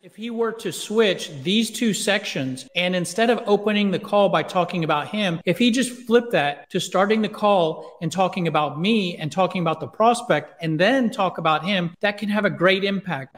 If he were to switch these two sections and instead of opening the call by talking about him, if he just flipped that to starting the call and talking about me and talking about the prospect and then talk about him, that can have a great impact.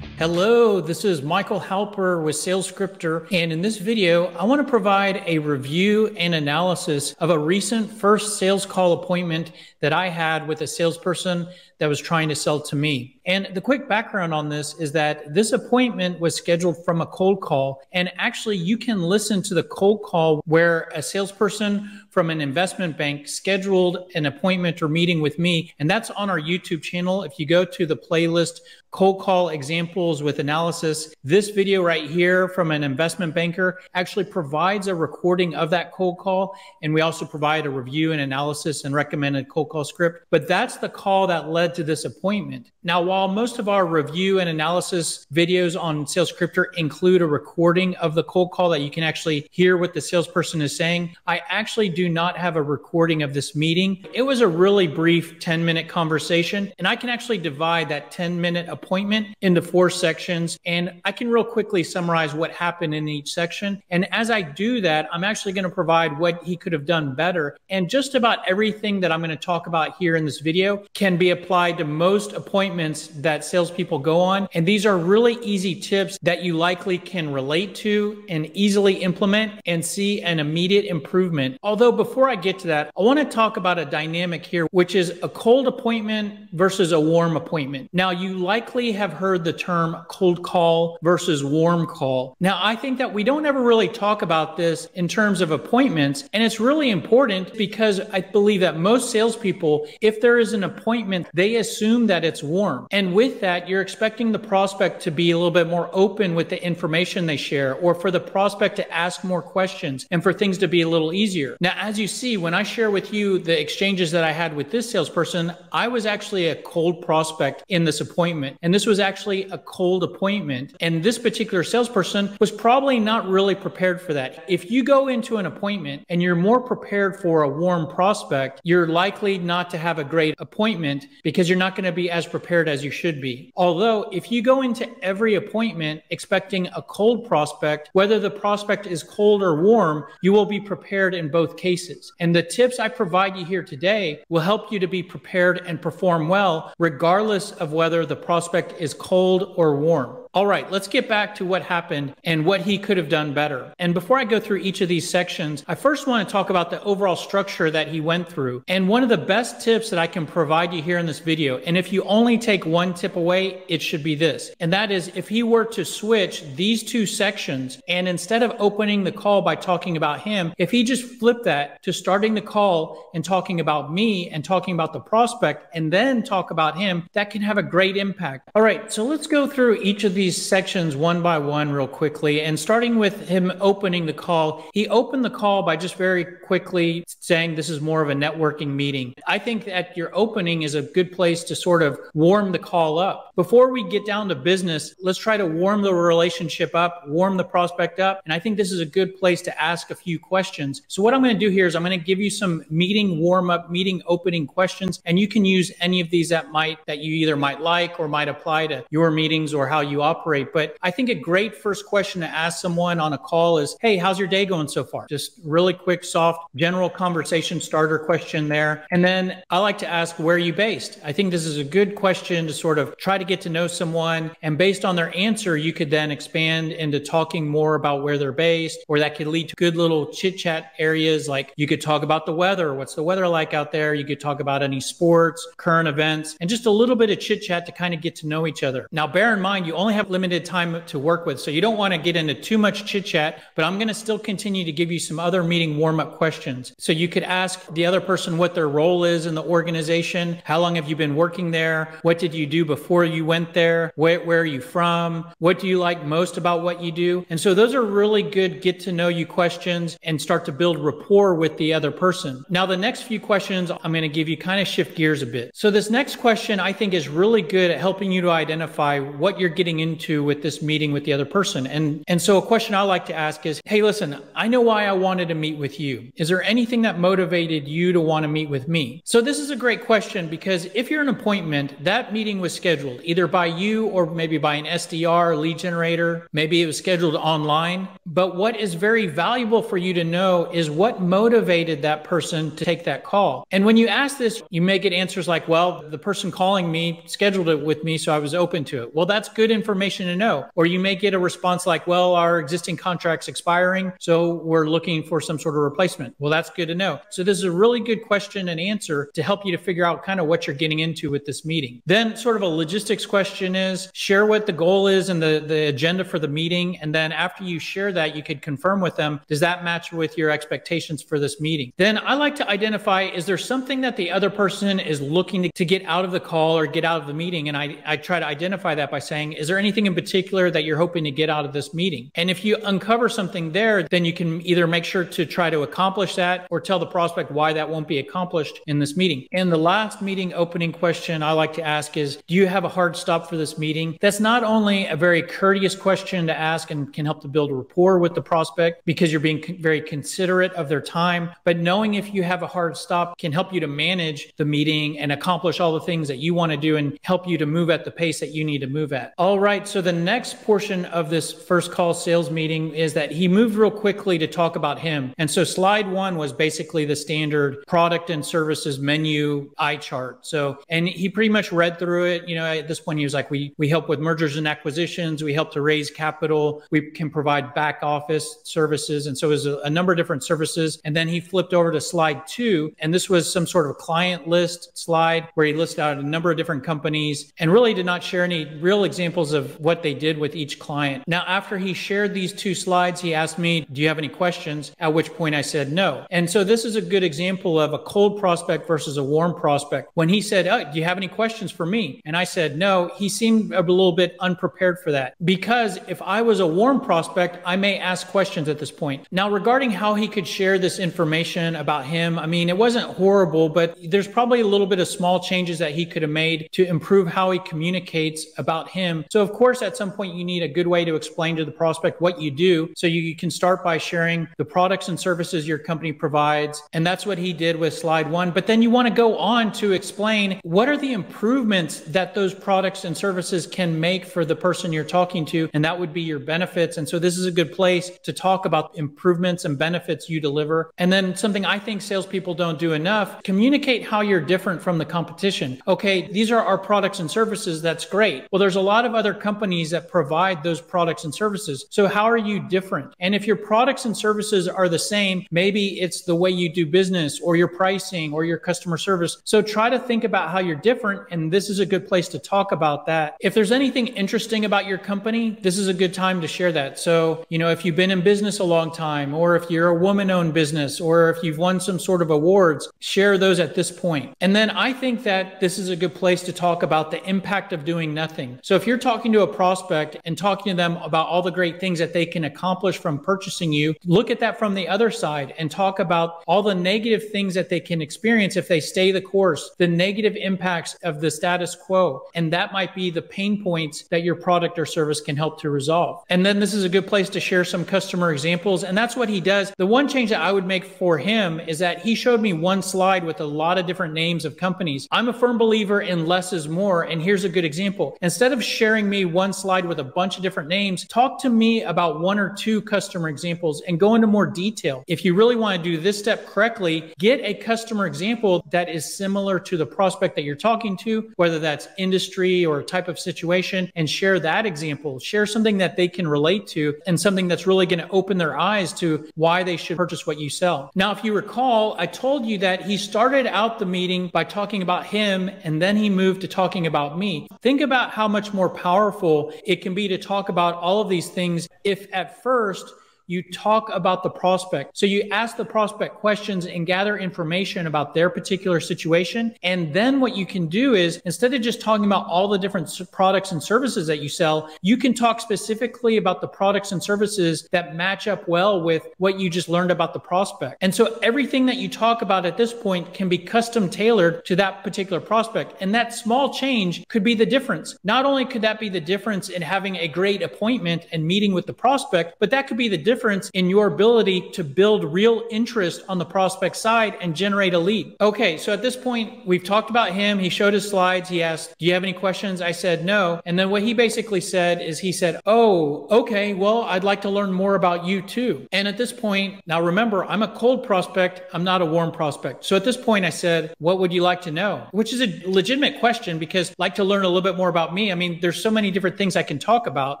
Hello, this is Michael Halper with SalesScripter, and in this video, I want to provide a review and analysis of a recent first sales call appointment that I had with a salesperson that was trying to sell to me. And the quick background on this is that this appointment was scheduled from a cold call, and actually you can listen to the cold call where a salesperson from an investment bank scheduled an appointment or meeting with me, and that's on our YouTube channel. If you go to the playlist Cold Call Examples with Analysis, this video right here from an investment banker actually provides a recording of that cold call, and we also provide a review and analysis and recommended cold call script. But that's the call that led to this appointment. Now, while most of our review and analysis videos on SalesScripter include a recording of the cold call that you can actually hear what the salesperson is saying, I actually do not have a recording of this meeting. It was a really brief 10-minute conversation, and I can actually divide that 10-minute appointment into 4 sections, and I can real quickly summarize what happened in each section. And as I do that, I'm actually going to provide what he could have done better. And just about everything that I'm going to talk about here in this video can be applied to most appointments that salespeople go on. And these are really easy tips that you likely can relate to and easily implement and see an immediate improvement. Although before I get to that, I want to talk about a dynamic here, which is a cold appointment versus a warm appointment. Now, you likely have heard the term cold call versus warm call. Now, I think that we don't ever really talk about this in terms of appointments, and it's really important because I believe that most salespeople, if there is an appointment, they assume that it's warm. And with that, you're expecting the prospect to be a little bit more open with the information they share, or for the prospect to ask more questions and for things to be a little easier. Now, as you see, when I share with you the exchanges that I had with this salesperson, I was actually a cold prospect in this appointment. And this was actually a cold appointment. And this particular salesperson was probably not really prepared for that. If you go into an appointment and you're more prepared for a warm prospect, you're likely not to have a great appointment because you're not going to be as prepared as you should be. Although if you go into every appointment expecting a cold prospect, whether the prospect is cold or warm, you will be prepared in both cases. And the tips I provide you here today will help you to be prepared and perform well, regardless of whether the prospect is cold or warm. All right, let's get back to what happened and what he could have done better. And before I go through each of these sections, I first want to talk about the overall structure that he went through. And one of the best tips that I can provide you here in this video, and if you only take one tip away, it should be this. And that is, if he were to switch these two sections and instead of opening the call by talking about him, if he just flipped that to starting the call and talking about me and talking about the prospect and then talk about him, that can have a great impact. All right, so let's go through each of these sections one by one real quickly. And starting with him opening the call, he opened the call by just very quickly saying this is more of a networking meeting. I think that your opening is a good place to sort of warm the call up. Before we get down to business, let's try to warm the relationship up, warm the prospect up. And I think this is a good place to ask a few questions. So what I'm going to do here is I'm going to give you some meeting warm up, meeting opening questions, and you can use any of these that you either might like or might apply to your meetings or how you operate. But I think a great first question to ask someone on a call is, hey, how's your day going so far? Just really quick, soft, general conversation starter question there. And then I like to ask, where are you based? I think this is a good question to sort of try to get to know someone. And based on their answer, you could then expand into talking more about where they're based, or that could lead to good little chit chat areas. Like you could talk about the weather. What's the weather like out there? You could talk about any sports, current events, and just a little bit of chit chat to kind of get to know each other. Now, bear in mind, you only have limited time to work with, so you don't want to get into too much chit chat, but I'm going to still continue to give you some other meeting warm-up questions. So you could ask the other person what their role is in the organization. How long have you been working there? What did you do before you you went there, where are you from, what do you like most about what you do. And so those are really good get to know you questions and start to build rapport with the other person. Now, the next few questions I'm going to give you kind of shift gears a bit. So this next question I think is really good at helping you to identify what you're getting into with this meeting with the other person. And so a question I like to ask is, hey, listen, I know why I wanted to meet with you. Is there anything that motivated you to want to meet with me? So this is a great question, because if you're an appointment, that meeting was scheduled either by you or maybe by an SDR, lead generator. Maybe it was scheduled online. But what is very valuable for you to know is what motivated that person to take that call. And when you ask this, you may get answers like, well, the person calling me scheduled it with me, so I was open to it. Well, that's good information to know. Or you may get a response like, well, our existing contract's expiring, so we're looking for some sort of replacement. Well, that's good to know. So this is a really good question and answer to help you to figure out kind of what you're getting into with this meeting. Then sort of a logistics question is, share what the goal is and the agenda for the meeting. And then after you share that, you could confirm with them, does that match with your expectations for this meeting? Then I like to identify, is there something that the other person is looking to get out of the call or get out of the meeting? And I try to identify that by saying, is there anything in particular that you're hoping to get out of this meeting? And if you uncover something there, then you can either make sure to try to accomplish that or tell the prospect why that won't be accomplished in this meeting. And the last meeting opening question I like to ask is, do you have a hard stop for this meeting? That's not only a very courteous question to ask and can help to build a rapport with the prospect because you're being very considerate of their time, but knowing if you have a hard stop can help you to manage the meeting and accomplish all the things that you want to do and help you to move at the pace that you need to move at. All right, so the next portion of this first call sales meeting is that he moved real quickly to talk about him. And so slide one was basically the standard product and services menu eye chart. So, and he pretty much read through it. You know, at this point, he was like, we help with mergers and acquisitions. We help to raise capital. We can provide back office services. And so it was a number of different services. And then he flipped over to slide two. And this was some sort of client list slide where he listed out a number of different companies and really did not share any real examples of what they did with each client. Now, after he shared these two slides, he asked me, do you have any questions? At which point I said no. And so this is a good example of a cold prospect versus a warm prospect. When he said, oh, do you have any questions for me? And I said no, he seemed a little bit unprepared for that. Because if I was a warm prospect, I may ask questions at this point. Now, regarding how he could share this information about him, I mean, it wasn't horrible, but there's probably a little bit of small changes that he could have made to improve how he communicates about him. So of course, at some point, you need a good way to explain to the prospect what you do. So you can start by sharing the products and services your company provides. And that's what he did with slide one. But then you want to go on to explain what are the improvements that those products and services can make for the person you're talking to. And that would be your benefits. And so this is a good place to talk about improvements and benefits you deliver. And then something I think salespeople don't do enough, communicate how you're different from the competition. Okay, these are our products and services. That's great. Well, there's a lot of other companies that provide those products and services. So how are you different? And if your products and services are the same, maybe it's the way you do business or your pricing or your customer service. So try to think about how you're different. And this is a good place to talk about that. If there's anything interesting about your company, this is a good time to share that. So, you know, if you've been in business a long time, or if you're a woman-owned business, or if you've won some sort of awards, share those at this point. And then I think that this is a good place to talk about the impact of doing nothing. So if you're talking to a prospect and talking to them about all the great things that they can accomplish from purchasing you, look at that from the other side and talk about all the negative things that they can experience if they stay the course, the negative impacts of the status quo. And that might be the pain points that your product or service can help to resolve. And then this is a good place to share some customer examples. And that's what he does. The one change that I would make for him is that he showed me one slide with a lot of different names of companies. I'm a firm believer in less is more. And here's a good example. Instead of sharing me one slide with a bunch of different names, talk to me about one or two customer examples and go into more detail. If you really want to do this step correctly, get a customer example that is similar to the prospect that you're talking to, whether that's industry or type of situation, and share that example. Share something that they can relate to and something that's really going to open their eyes to why they should purchase what you sell. Now, if you recall, I told you that he started out the meeting by talking about him and then he moved to talking about me. Think about how much more powerful it can be to talk about all of these things if at first you talk about the prospect. So you ask the prospect questions and gather information about their particular situation. And then what you can do is, instead of just talking about all the different products and services that you sell, you can talk specifically about the products and services that match up well with what you just learned about the prospect. And so everything that you talk about at this point can be custom tailored to that particular prospect. And that small change could be the difference. Not only could that be the difference in having a great appointment and meeting with the prospect, but that could be the difference in your ability to build real interest on the prospect side and generate a lead. Okay, so at this point, we've talked about him. He showed his slides. He asked, do you have any questions? I said no. And then what he basically said is he said, oh, okay, well, I'd like to learn more about you too. And at this point, now remember, I'm a cold prospect. I'm not a warm prospect. So at this point, I said, what would you like to know? Which is a legitimate question, because I'd like to learn a little bit more about me. I mean, there's so many different things I can talk about.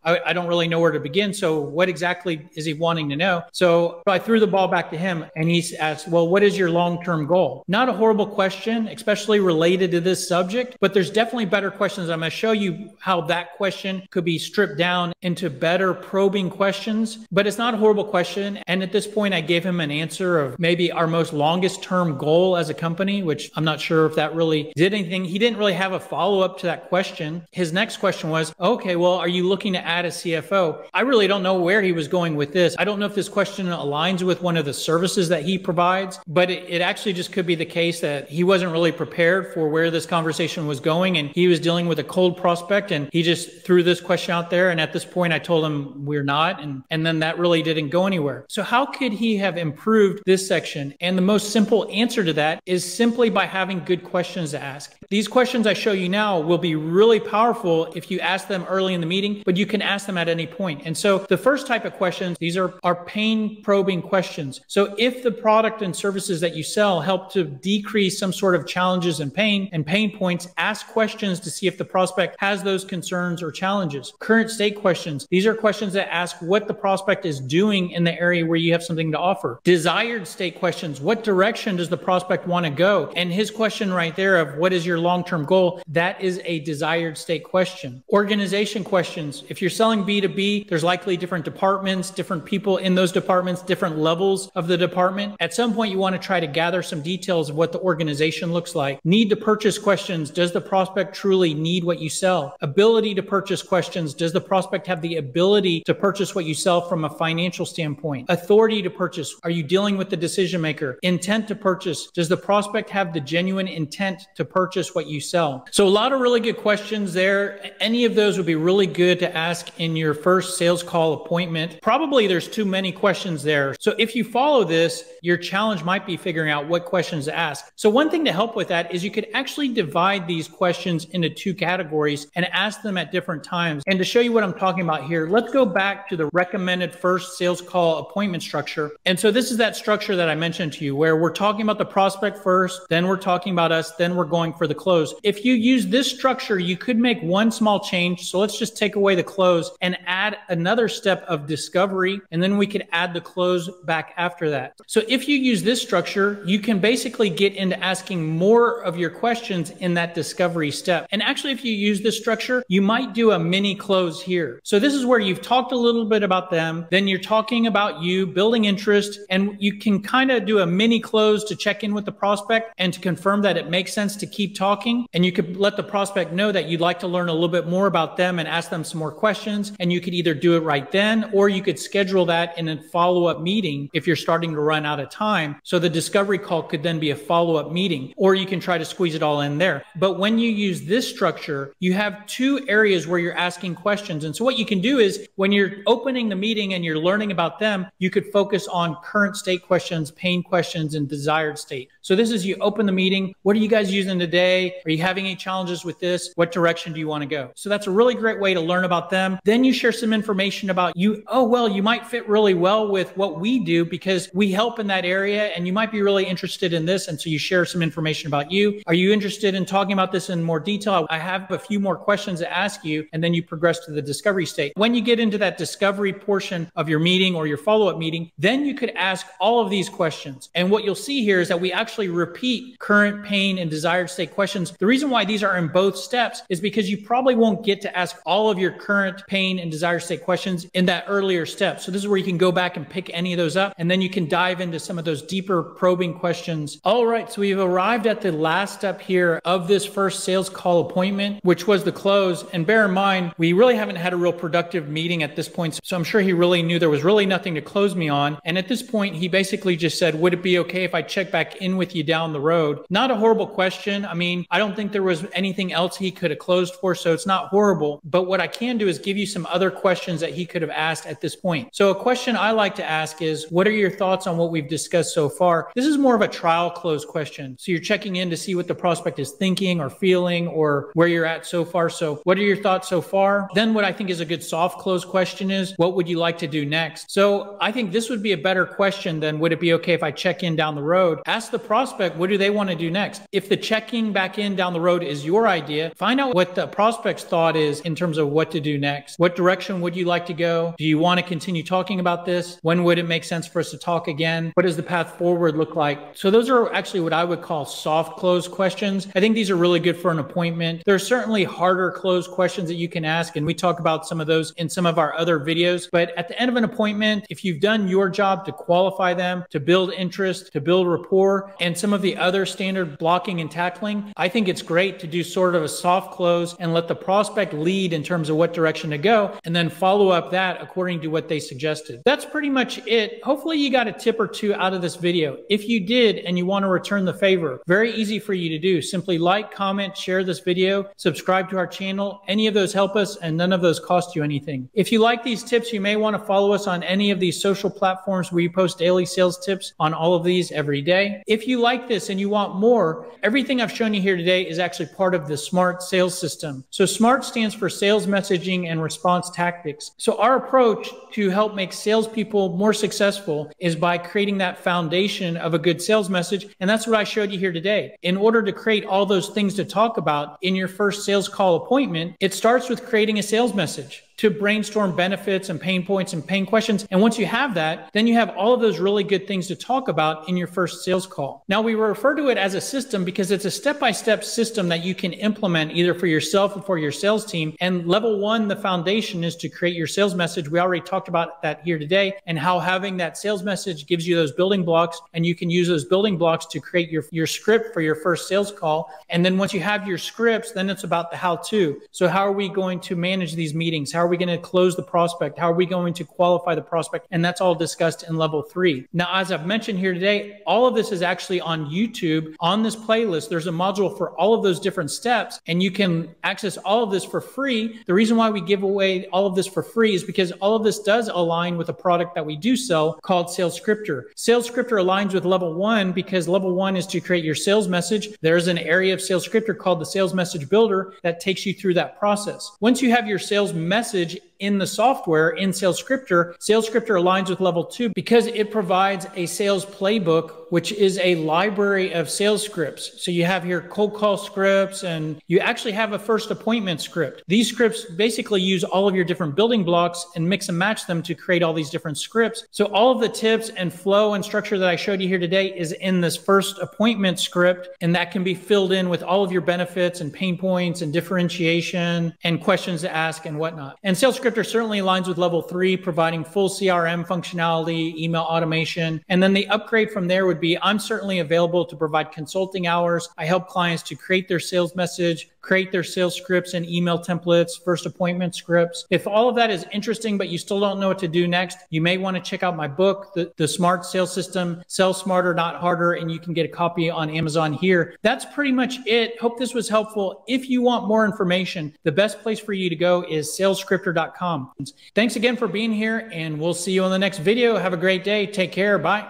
I don't really know where to begin. So what exactly is he wanting to know? So I threw the ball back to him and he asked, well, what is your long-term goal? Not a horrible question, especially related to this subject, but there's definitely better questions. I'm going to show you how that question could be stripped down into better probing questions, but it's not a horrible question. And at this point, I gave him an answer of maybe our most longest term goal as a company, which I'm not sure if that really did anything. He didn't really have a follow-up to that question. His next question was, okay, well, are you looking to add a CFO? I really don't know where he was going with this. I don't know if this question aligns with one of the services that he provides, but it actually just could be the case that he wasn't really prepared for where this conversation was going, and he was dealing with a cold prospect, and he just threw this question out there. And at this point, I told him we're not, and then that really didn't go anywhere. So how could he have improved this section? And the most simple answer to that is simply by having good questions to ask. These questions I show you now will be really powerful if you ask them early in the meeting, but you can ask them at any point. And so the first type of questions, these are pain probing questions. So if the product and services that you sell help to decrease some sort of challenges and pain points, ask questions to see if the prospect has those concerns or challenges. Current state questions, these are questions that ask what the prospect is doing in the area where you have something to offer. Desired state questions, what direction does the prospect want to go? And his question right there of what is your long-term goal, that is a desired state question. Organization questions, if you're selling B2B, there's likely different departments, different people in those departments, different levels of the department. At some point, you want to try to gather some details of what the organization looks like. Need to purchase questions, does the prospect truly need what you sell? Ability to purchase questions, does the prospect have the ability to purchase what you sell from a financial standpoint? Authority to purchase, are you dealing with the decision maker? Intent to purchase, does the prospect have the genuine intent to purchase what you sell? So a lot of really good questions there. Any of those would be really good to ask in your first sales call appointment. Probably there's too many questions there. So if you follow this, your challenge might be figuring out what questions to ask. So one thing to help with that is you could actually divide these questions into two categories and ask them at different times. And to show you what I'm talking about here, let's go back to the recommended first sales call appointment structure. And so this is that structure that I mentioned to you, where we're talking about the prospect first, then we're talking about us, then we're going for the close. If you use this structure, you could make one small change. So let's just take away the close and add another step of discovery, and then we could add the close back after that. So if you use this structure, you can basically get into asking more of your questions in that discovery step. And actually, if you use this structure, you might do a mini close here. So this is where you've talked a little bit about them, then you're talking about you, building interest, and you can kind of do a mini close to check in with the prospect and to confirm that it makes sense to keep talking. And you could let the prospect know that you'd like to learn a little bit more about them and ask them some more questions. And you could either do it right then, or you could schedule that in a follow-up meeting if you're starting to run out of time. So the discovery call could then be a follow-up meeting, or you can try to squeeze it all in there. But when you use this structure, you have two areas where you're asking questions. And so what you can do is when you're opening the meeting and you're learning about them, you could focus on current state questions, pain questions, and desired state. So this is, you open the meeting. What are you guys using today? Are you having any challenges with this? What direction do you want to go? So that's a really great way to learn about them. Then you share some information about you. Oh, well, you might fit really well with what we do because we help in that area, and you might be really interested in this. And so you share some information about you. Are you interested in talking about this in more detail? I have a few more questions to ask you, and then you progress to the discovery state. When you get into that discovery portion of your meeting or your follow-up meeting, then you could ask all of these questions. And what you'll see here is that we actually repeat current, pain, and desired state questions. The reason why these are in both steps is because you probably won't get to ask all of your current, pain, and desired state questions in that earlier step. So this is where you can go back and pick any of those up, and then you can dive into some of those deeper probing questions. All right, so we've arrived at the last step here of this first sales call appointment, which was the close. And bear in mind, we really haven't had a real productive meeting at this point. So I'm sure he really knew there was really nothing to close me on. And at this point, he basically just said, would it be okay if I check back in with you down the road? Not a horrible question. I mean, I don't think there was anything else he could have closed for, so it's not horrible. But what I can do is give you some other questions that he could have asked at this point. So a question I like to ask is, what are your thoughts on what we've discussed so far? This is more of a trial close question. So you're checking in to see what the prospect is thinking or feeling or where you're at so far. So what are your thoughts so far? Then what I think is a good soft close question is, what would you like to do next? So I think this would be a better question than, would it be okay if I check in down the road? Ask the prospect, what do they want to do next? If the checking back in down the road is your idea, find out what the prospect's thought is in terms of what to do next. What direction would you like to go? Do you want to continue talking about this? When would it make sense for us to talk again? What does the path forward look like? So those are actually what I would call soft close questions. I think these are really good for an appointment. There's certainly harder close questions that you can ask, and we talk about some of those in some of our other videos. But at the end of an appointment, if you've done your job to qualify them, to build interest, to build rapport, and some of the other standard blocking and tackling, I think it's great to do sort of a soft close and let the prospect lead in terms of what direction to go, and then follow up that according to what they suggested. That's pretty much it. Hopefully you got a tip or two out of this video. If you did and you want to return the favor, very easy for you to do. Simply like, comment, share this video, subscribe to our channel. Any of those help us, and none of those cost you anything. If you like these tips, you may want to follow us on any of these social platforms where we post daily sales tips on all of these every day. If you like this and you want more, everything I've shown you here today is actually part of the SMART sales system. So SMART stands for sales messaging and response tactics. So our approach to help make salespeople more successful is by creating that foundation of a good sales message. And that's what I showed you here today. In order to create all those things to talk about in your first sales call appointment, it starts with creating a sales message to brainstorm benefits and pain points and pain questions. And once you have that, then you have all of those really good things to talk about in your first sales call. Now, we refer to it as a system because it's a step-by-step system that you can implement either for yourself or for your sales team. And level one, the foundation, is to create your sales message. We already talked about that here today, and how having that sales message gives you those building blocks, and you can use those building blocks to create your script for your first sales call. And then once you have your scripts, then it's about the how-to. So how are we going to manage these meetings? How are we going to close the prospect? How are we going to qualify the prospect? And that's all discussed in level 3. Now, as I've mentioned here today, all of this is actually on YouTube. On this playlist, there's a module for all of those different steps, and you can access all of this for free. The reason why we give away all of this for free is because all of this does align with a product that we do sell called Sales Scripter. Sales Scripter aligns with level 1 because level 1 is to create your sales message. There's an area of Sales Scripter called the Sales Message Builder that takes you through that process. Once you have your sales message in the software in Sales Scripter aligns with level 2 because it provides a sales playbook, which is a library of sales scripts. So you have here cold call scripts, and you actually have a first appointment script. These scripts basically use all of your different building blocks and mix and match them to create all these different scripts. So all of the tips and flow and structure that I showed you here today is in this first appointment script, and that can be filled in with all of your benefits and pain points and differentiation and questions to ask and whatnot. And Sales Scripter certainly aligns with level 3, providing full CRM functionality, email automation. And then the upgrade from there would be, I'm certainly available to provide consulting hours. I help clients to create their sales message, create their sales scripts and email templates, first appointment scripts. If all of that is interesting, but you still don't know what to do next, you may want to check out my book, The Smart Sales System, Sell Smarter, Not Harder, and you can get a copy on Amazon here. That's pretty much it. Hope this was helpful. If you want more information, the best place for you to go is salesscripter.com. Thanks again for being here, and we'll see you on the next video. Have a great day. Take care. Bye.